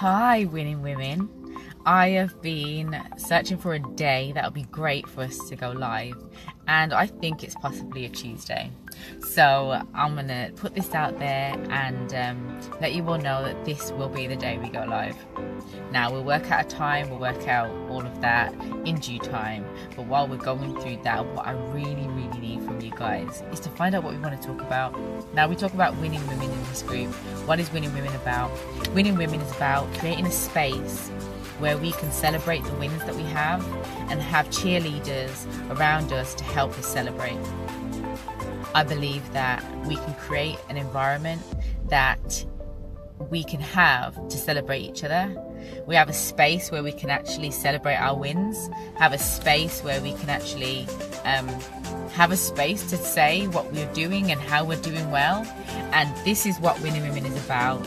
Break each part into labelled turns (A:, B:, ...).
A: Hi, Winning Women. I have been searching for a day that would be great for us to go live, and I think it's possibly a Tuesday. So I'm gonna put this out there and let you all know that this will be the day we go live. Now we'll work out a time, we'll work out all of that in due time, but while we're going through that, what I really need from you guys is to find out what we want to talk about. Now we talk about winning women in this group. What is winning women about? Winning women is about creating a space where we can celebrate the wins that we have and have cheerleaders around us to help us celebrate. I believe that we can create an environment that we can have to celebrate each other. We have a space where we can actually celebrate our wins, have a space where we can actually have a space to say what we're doing and how we're doing well. And this is what Winning Women is about.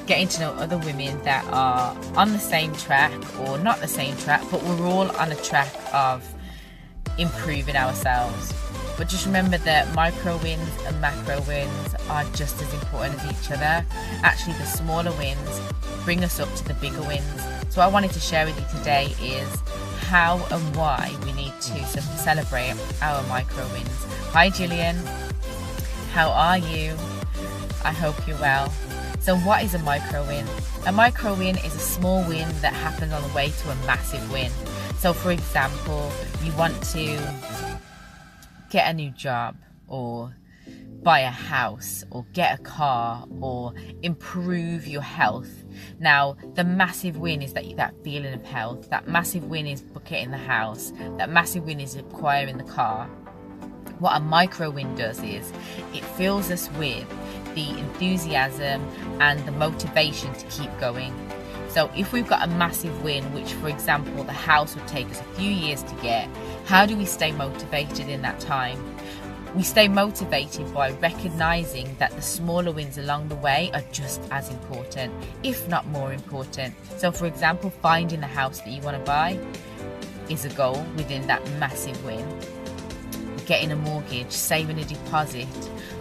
A: Getting to know other women that are on the same track or not the same track, but we're all on a track of improving ourselves. But just remember that micro wins and macro wins are just as important as each other. Actually, the smaller wins bring us up to the bigger wins. So what I wanted to share with you today is how and why we need to celebrate our micro wins. Hi Gillian, how are you? I hope you're well. So what is a micro win? A micro win is a small win that happens on the way to a massive win. So for example, you want to get a new job or buy a house or get a car or improve your health. Now the massive win is that feeling of health. That massive win is getting the house. That massive win is acquiring the car. What a micro win does is it fills us with the enthusiasm and the motivation to keep going. So if we've got a massive win, which for example the house would take us a few years to get, how do we stay motivated in that time? We stay motivated by recognizing that the smaller wins along the way are just as important, if not more important. So for example, finding the house that you want to buy is a goal within that massive win. Getting a mortgage, saving a deposit,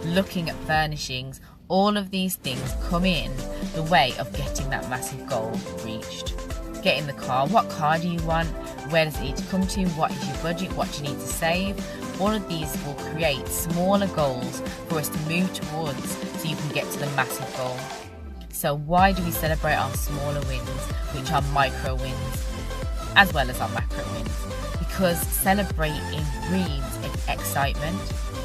A: looking at furnishings, all of these things come in the way of getting that massive goal reached. Getting the car, what car do you want? Where does it need to come to? What is your budget? What do you need to save? All of these will create smaller goals for us to move towards so you can get to the massive goal. So why do we celebrate our smaller wins, which are micro wins, as well as our macro wins? Because celebrating breeds excitement.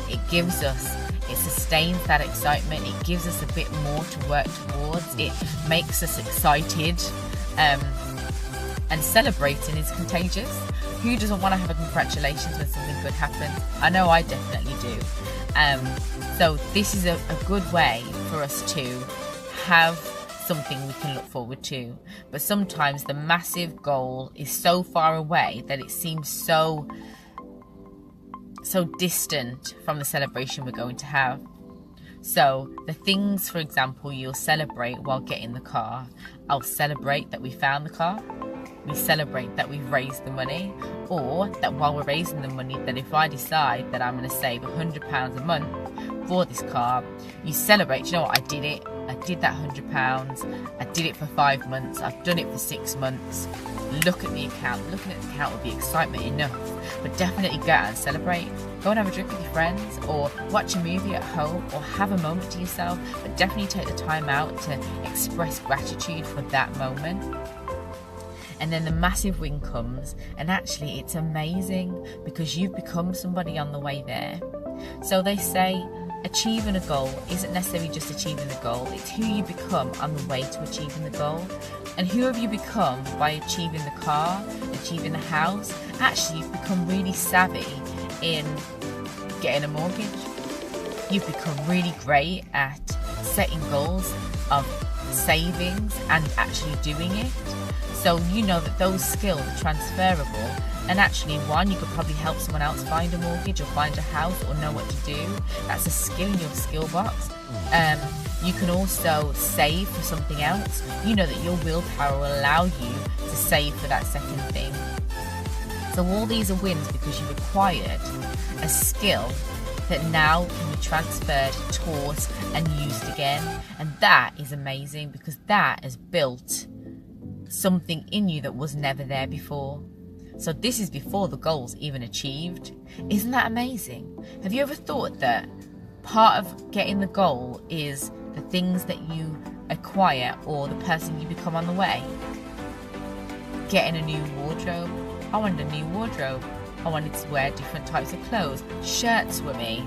A: It sustains that excitement. It gives us a bit more to work towards. It makes us excited. And celebrating is contagious. Who doesn't want to have a congratulations when something good happens? I know I definitely do. So this is a good way for us to have something we can look forward to. But sometimes the massive goal is so far away that it seems so distant from the celebration we're going to have. So the things, for example, you'll celebrate while getting the car. I'll celebrate that we found the car. We celebrate that we've raised the money, or that while we're raising the money, that if I decide that I'm going to save £100 a month for this car, you celebrate, you know what, I did it. I did that £100. I did it for 5 months. I've done it for 6 months. Look at the account. Looking at the account will be excitement enough. But definitely go out and celebrate. Go and have a drink with your friends, or watch a movie at home, or have a moment to yourself. But definitely take the time out to express gratitude for that moment. And then the massive win comes, and actually it's amazing because you've become somebody on the way there. So they say achieving a goal isn't necessarily just achieving the goal, it's who you become on the way to achieving the goal. And who have you become by achieving the car, achieving the house? Actually, you've become really savvy in getting a mortgage. You've become really great at setting goals of savings and actually doing it. So you know that those skills are transferable, and actually one, you could probably help someone else find a mortgage or find a house or know what to do. That's a skill in your skill box. You can also save for something else. You know that your willpower will allow you to save for that second thing. So all these are wins because you've acquired a skill that now can be transferred, taught and used again. And that is amazing because that has built something in you that was never there before. So this is before the goal's even achieved. Isn't that amazing? Have you ever thought that part of getting the goal is the things that you acquire or the person you become on the way? Getting a new wardrobe. I wanted a new wardrobe. I wanted to wear different types of clothes. Shirts were me.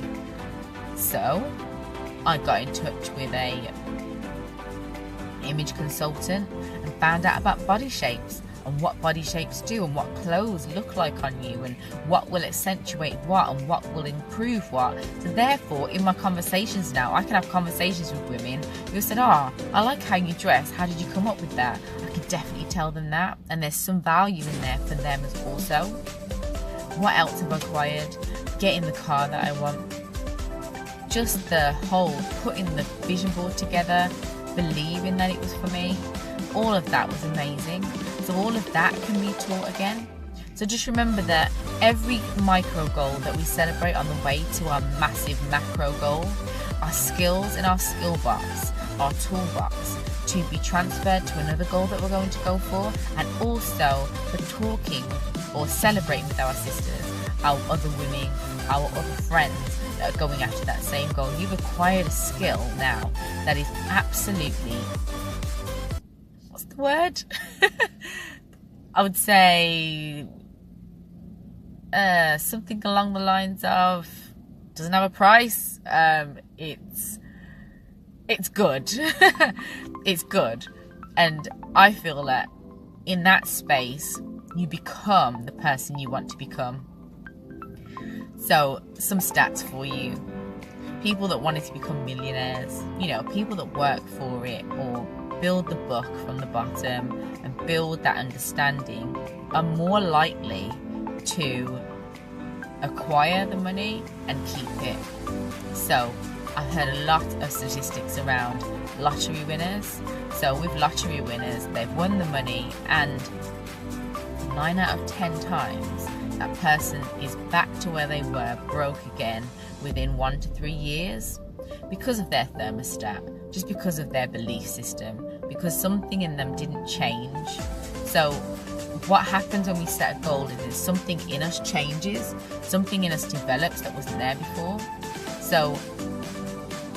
A: So I got in touch with a image consultant and found out about body shapes and what body shapes do and what clothes look like on you and what will accentuate what and what will improve what. So therefore, in my conversations now, I can have conversations with women who said, I like how you dress. How did you come up with that? I can definitely tell them that, and there's some value in there for them as also. What else have I acquired? Getting the car that I want. Just the whole putting the vision board together, believing that it was for me. All of that was amazing. So all of that can be taught again. So just remember that every micro goal that we celebrate on the way to our massive macro goal are skills in our skill box, our toolbox, to be transferred to another goal that we're going to go for, and also for talking or celebrating with our sisters, our other women, our other friends that are going after that same goal. You've acquired a skill now that is absolutely, what's the word? I would say something along the lines of, doesn't have a price. It's good. It's good. And I feel that in that space, you become the person you want to become. So, some stats for you. People that wanted to become millionaires, people that work for it or build the book from the bottom and build that understanding are more likely to acquire the money and keep it. So, I've heard a lot of statistics around lottery winners. So with lottery winners, they've won the money, and 9 out of 10 times that person is back to where they were, broke again, within 1 to 3 years, because of their thermostat, just because of their belief system, because something in them didn't change. So what happens when we set a goal is something in us changes, something in us develops that wasn't there before. So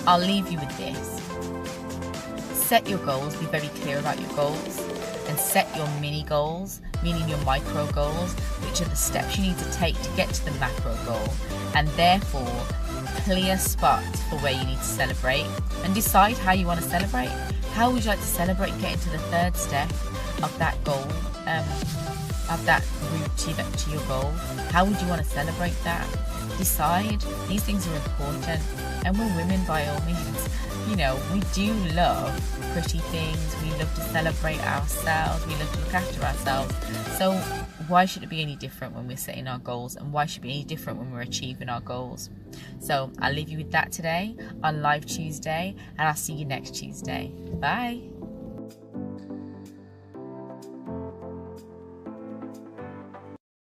A: I'll leave you with this. Set your goals, be very clear about your goals, and set your mini goals, meaning your micro goals, which are the steps you need to take to get to the macro goal, and therefore clear spots for where you need to celebrate, and decide how you want to celebrate. How would you like to celebrate getting to the third step of that goal, of that route to your goal? How would you want to celebrate that? Decide. These things are important, and we're women by all means. We do love pretty things. We love to celebrate ourselves. We love to look after ourselves. So why should it be any different when we're setting our goals, and why should it be any different when we're achieving our goals? So I'll leave you with that today on Live Tuesday, and I'll see you next Tuesday. Bye.